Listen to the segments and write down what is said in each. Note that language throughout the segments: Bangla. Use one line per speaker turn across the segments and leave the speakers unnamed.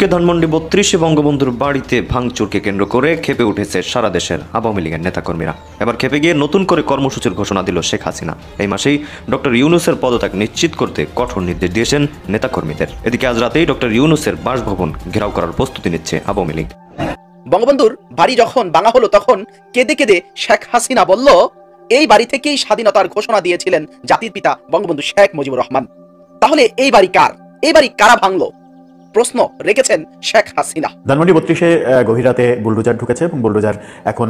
ধানমন্ডি ৩২ বঙ্গবন্ধুর বাড়িতে ভাঙচুরকে কেন্দ্র করে ক্ষেপে উঠেছে সারা দেশের আওয়ামী লীগের নেতাকর্মীরা। এবার ক্ষেপে গিয়ে নতুন করে কর্মসূচির ঘোষণা দিল শেখ হাসিনা। এই মাসেই ডক্টর ইউনূসের পদত্যাগ নিশ্চিত করতে কঠোর নির্দেশ দিয়েছেন নেতাকর্মীদের। এদিকে আজ রাতেই ডক্টর ইউনূসের বাসভবন ঘেরাও করার প্রস্তুতি নিচ্ছে আওয়ামী লীগ।
বঙ্গবন্ধুর বাড়ি যখন ভাঙা হলো তখন কেঁদে কেঁদে শেখ হাসিনা বলল, এই বাড়ি থেকেই স্বাধীনতার ঘোষণা দিয়েছিলেন জাতির পিতা বঙ্গবন্ধু শেখ মুজিবুর রহমান। তাহলে এই বাড়ি কার? এই বাড়ি কারা ভাঙলো? প্রশ্ন রেখেছেন শেখ হাসিনা।
ধানমন্ডি ৩২-এ গভীর রাতে বুলডোজার ঢুকেছে এবং বুলডোজার এখন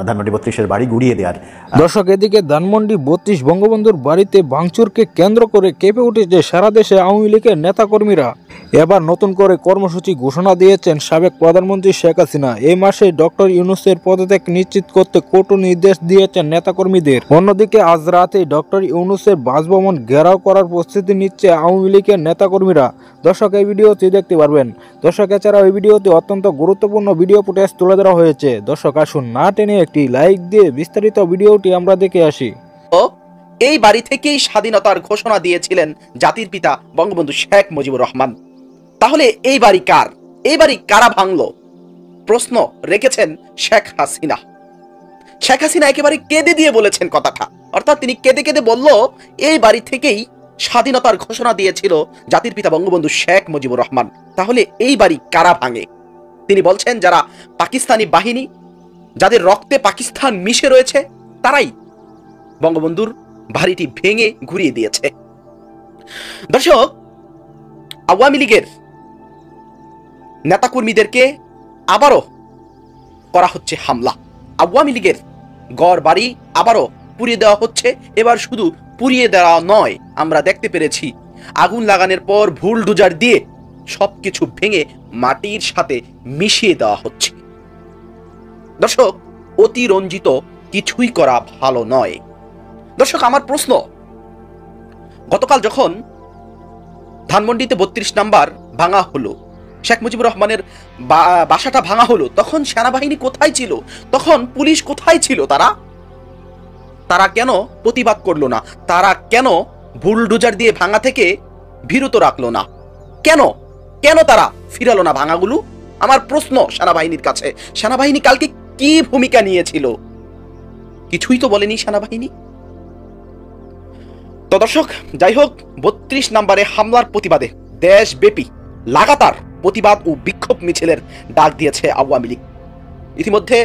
ধানমন্ডি ৩২-এর বাড়ি গুড়িয়ে দেওয়ার।
দর্শক, এদিকে ধানমন্ডি ৩২ বঙ্গবন্ধুর বাড়িতে ভাঙচুরকে কেন্দ্র করে কেঁপে উঠেছে সারা দেশে আওয়ামী লীগের নেতাকর্মীরা। এবার নতুন করে কর্মসূচি ঘোষণা দিয়েছেন সাবেক প্রধানমন্ত্রী শেখ হাসিনা। এই মাসে ডক্টর ইউনূসের পদত্যাগ নিশ্চিত করতে কঠোর নির্দেশ দিয়েছেন নেতাকর্মীদের। অন্যদিকে আজ রাতে ডক্টর ইউনূসের বাসভবন ঘেরাও করার প্রস্তুতি নিচ্ছে আওয়ামী লীগের নেতাকর্মীরা। দর্শক, এই ভিডিওটি দেখতে পারবেন। দর্শক, এছাড়াও এই ভিডিওতে অত্যন্ত গুরুত্বপূর্ণ ভিডিও ফুটেজ তুলে ধরা হয়েছে। দর্শক, আসুন না টেনে একটি লাইক দিয়ে বিস্তারিত ভিডিওটি আমরা দেখে আসি।
এই বাড়ি থেকেই স্বাধীনতার ঘোষণা দিয়েছিলেন জাতির পিতা বঙ্গবন্ধু শেখ মুজিবুর রহমান। তাহলে এই বাড়ি কার? এই বাড়ি কারা ভাঙলো? প্রশ্ন রেখেছেন শেখ হাসিনা। শেখ হাসিনা একেবারে কেঁদে দিয়ে বলেছেন কথাটা, অর্থাৎ তিনি কেঁদে কেঁদে বলল, এই বাড়ি থেকেই স্বাধীনতার ঘোষণা দিয়েছিল জাতির পিতা বঙ্গবন্ধু শেখ মুজিবুর রহমান। তাহলে এই বাড়ি কারা ভাঙে? তিনি বলছেন যারা পাকিস্তানি বাহিনী, যাদের রক্তে পাকিস্তান মিশে রয়েছে, তারাই বঙ্গবন্ধুর বাড়িটি ভেঙে ঘুরিয়ে দিয়েছে। দর্শক, আওয়ামী লীগের নেতাকর্মীদেরকে আবারও করা হচ্ছে হামলা। আওয়ামী লীগের গড় বাড়ি আবারও পুড়িয়ে দেওয়া হচ্ছে। এবার শুধু পুড়িয়ে দেওয়া নয়, আমরা দেখতে পেরেছি আগুন লাগানোর পর বুলডোজার দিয়ে সবকিছু ভেঙে মাটির সাথে মিশিয়ে দেওয়া হচ্ছে। দর্শক, অতিরঞ্জিত কিছুই করা ভালো নয়। দর্শক, আমার প্রশ্ন, গতকাল যখন ধানমন্ডিতে ৩২ নাম্বার ভাঙা হলো, শেখ মুজিবুর রহমানের বাসাটা ভাঙা হলো, তখন সেনাবাহিনী কোথায় ছিল? তখন পুলিশ কোথায় ছিল? তারা কেন প্রতিবাদ করলো না? তারা কেন বুলডোজার দিয়ে ভাঙা থেকে বিরত রাখলো না? কেন তারা ফিরালো না ভাঙাগুলো? আমার প্রশ্ন সেনাবাহিনীর কাছে। সেনাবাহিনী কালকে কি ভূমিকা নিয়েছিল? কিছুই তো বলেনি সেনাবাহিনী। তো দর্শক, যাই হোক, ৩২ নম্বরে হামলার প্রতিবাদে দেশব্যাপী লাগাতার প্রতিবাদ ও বিক্ষোভ মিছিলের ডাক দিয়েছে আওয়ামী লীগ। ইতিমধ্যে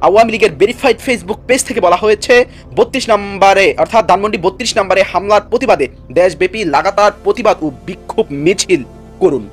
আওয়ামী লীগের ভেরিফাইড ফেসবুক পেজ থেকে বলা হয়েছে, ৩২ নম্বরে অর্থাৎ ধানমন্ডি ৩২ নম্বরে হামলার প্রতিবাদে দেশব্যাপী লাগাতার প্রতিবাদ ও বিক্ষোভ মিছিল করুন।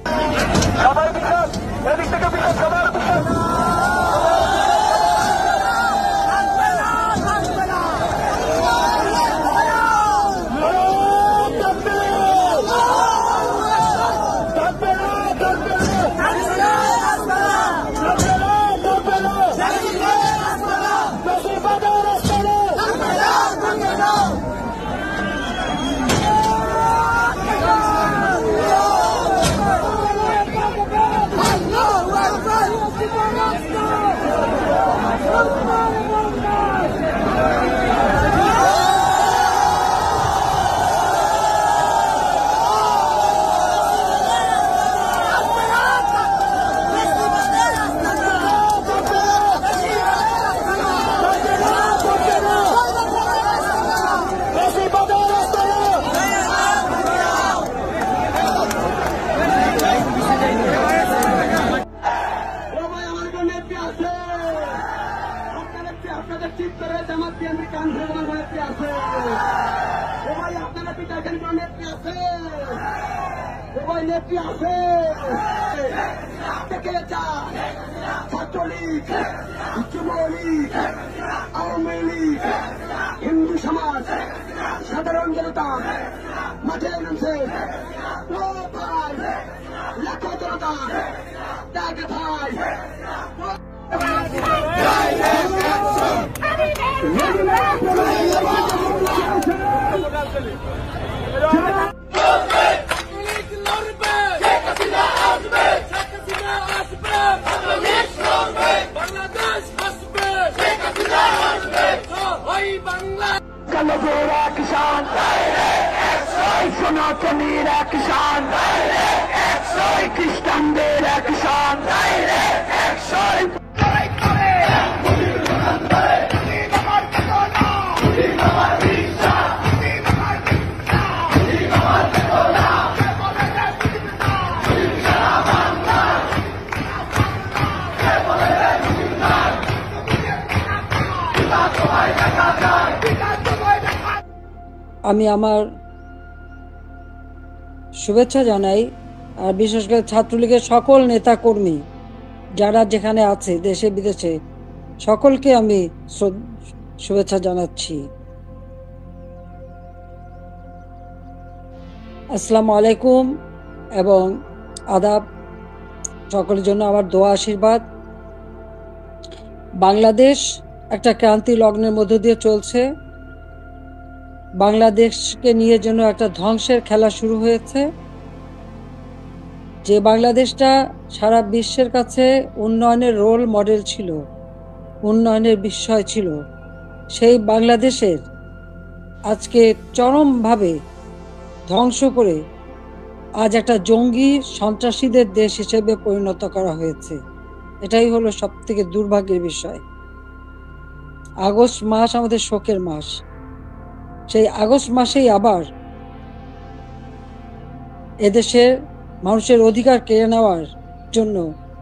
ছাত্রলীগ, যুবলীগ, আওয়ামী লীগ, হিন্দু সমাজ, সাধারণ জনতা মাঠে নেমেছে। লাখো জনতা ত্যাগ ভাই। কিষান সনাতনীরা কিষান খ্রিস্টান
আমি আমার শুভেচ্ছা জানাই, আর বিশেষ করে ছাত্রলীগের সকল নেতাকর্মী যারা যেখানে আছে দেশে বিদেশে সকলকে আমি শুভেচ্ছা জানাচ্ছি। আসসালামু আলাইকুম এবং আদাব। সকলের জন্য আমার দোয়া আশীর্বাদ। বাংলাদেশ একটা ক্রান্তি লগ্নের মধ্য দিয়ে চলছে। বাংলাদেশকে নিয়ে যেন একটা ধ্বংসের খেলা শুরু হয়েছে। যে বাংলাদেশটা সারা বিশ্বের কাছে উন্নয়নের রোল মডেল ছিল, উন্নয়নের বিষয় ছিল, সেই বাংলাদেশের আজকে চরমভাবে ধ্বংস করে আজ একটা জঙ্গি সন্ত্রাসীদের দেশ হিসেবে পরিণত করা হয়েছে। এটাই হলো সবথেকে দুর্ভাগ্যের বিষয়। আগস্ট মাস আমাদের শোকের মাস। সেই আগস্ট মাসেই আবার এদেশের মানুষের অধিকার কেড়ে নেওয়ার জন্য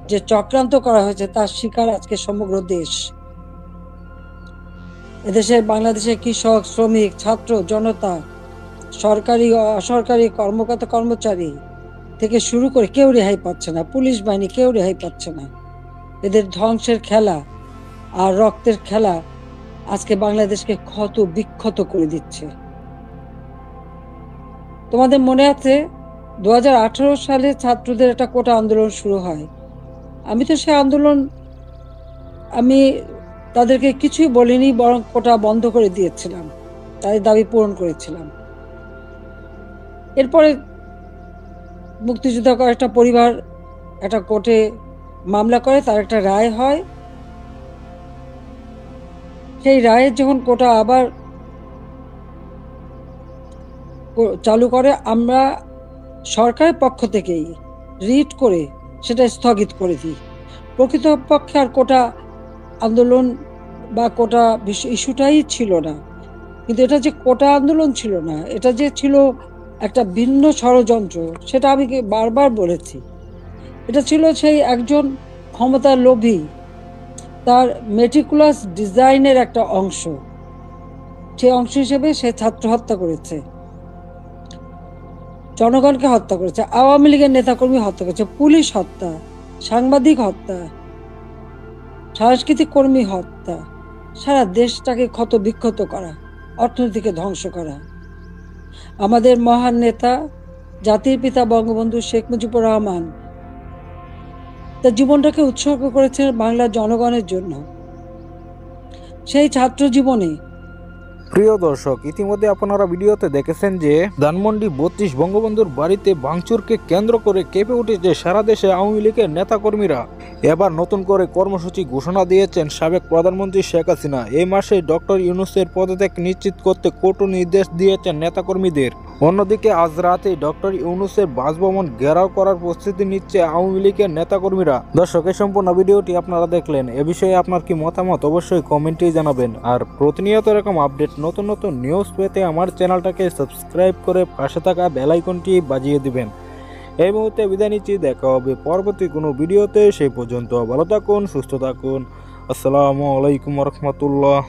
যে চক্রান্ত করা হয়েছে তার শিকার আজকে সমগ্র দেশ। এদেশের বাংলাদেশের কৃষক, শ্রমিক, ছাত্র, জনতা, সরকারি অসরকারি কর্মকর্তা কর্মচারী থেকে শুরু করে কেউ রেহাই পাচ্ছে না। পুলিশ বাহিনী কেউ রেহাই পাচ্ছে না। এদের ধ্বংসের খেলা আর রক্তের খেলা আজকে বাংলাদেশকে ক্ষত বিক্ষত করে দিচ্ছে। তোমাদের মনে আছে 2018 সালে ছাত্রদের একটা কোটা আন্দোলন শুরু হয়। আমি তো সে আন্দোলন আমি তাদেরকে কিছুই বলিনি, বরং কোটা বন্ধ করে দিয়েছিলাম, তাদের দাবি পূরণ করেছিলাম। এরপরে মুক্তিযোদ্ধা কয়েকটা পরিবার একটা কোর্টে মামলা করে, তার একটা রায় হয়। সেই রায়ের যখন কোটা আবার চালু করে, আমরা সরকারের পক্ষ থেকেই রিট করে সেটা স্থগিত করে দিই। প্রকৃতপক্ষে আর কোটা আন্দোলন বা কোটা ইস্যুটাই ছিল না। কিন্তু এটা যে কোটা আন্দোলন ছিল না, এটা যে ছিল একটা ভিন্ন ষড়যন্ত্র, সেটা আমি বারবার বলেছি। এটা ছিল সেই একজন ক্ষমতার লোভী, তার মেটিকুলাস ডিজাইনের একটা অংশ। সেই অংশ হিসেবে সে ছাত্র হত্যা করেছে, জনগণকে হত্যা করেছে, আওয়ামী লীগের নেতাকর্মী হত্যা করেছে, পুলিশ হত্যা, সাংবাদিক হত্যা, সাংস্কৃতিক কর্মী হত্যা, সারা দেশটাকে ক্ষত বিক্ষত করা, অর্থনীতিকে ধ্বংস করা। আমাদের মহান নেতা জাতির পিতা বঙ্গবন্ধু শেখ মুজিবুর রহমান তার জীবনটাকে উৎসর্গ করেছেন বাংলার জনগণের জন্য। সেই ছাত্র জীবনে
প্রিয় দর্শক, ইতিমধ্যে আপনারা ভিডিওতে দেখেছেন যে ধানমন্ডি 32 বঙ্গবন্ধুর বাড়িতে ভাঙচুরকে কেন্দ্র করে কেঁপে উঠেছে সারা দেশে আওয়ামী লীগের নেতাকর্মীরা। এবার নতুন করে কর্মসূচি ঘোষণা দিয়েছেন সাবেক প্রধানমন্ত্রী শেখ হাসিনা। এই মাসে ডক্টর ইউনূসের পদত্যাগ নিশ্চিত করতে কঠোর নির্দেশ দিয়েছেন নেতাকর্মীদের। অন্যদিকে আজ রাতে ডক্টর ইউনূসের বাসভবন ঘেরাও করার প্রস্তুতি নিচ্ছে আওয়ামী লীগের নেতাকর্মীরা। দর্শক, এই সম্পূর্ণ ভিডিওটি আপনারা দেখলেন। এ বিষয়ে আপনার কি মতামত অবশ্যই কমেন্টে জানাবেন। আর প্রতিনিয়ত এরকম আপডেট, নতুন নতুন নিউজ পেতে আমার চ্যানেলটাকে সাবস্ক্রাইব করে পাশে থাকা বেল আইকনটি বাজিয়ে দিবেন। এই মুহূর্তে বিদায় নিচ্ছি, দেখা হবে পরবর্তী কোনো ভিডিওতে। সেই পর্যন্ত ভালো থাকুন, সুস্থ থাকুন। আসসালামু আলাইকুম রহমতুল্লাহ।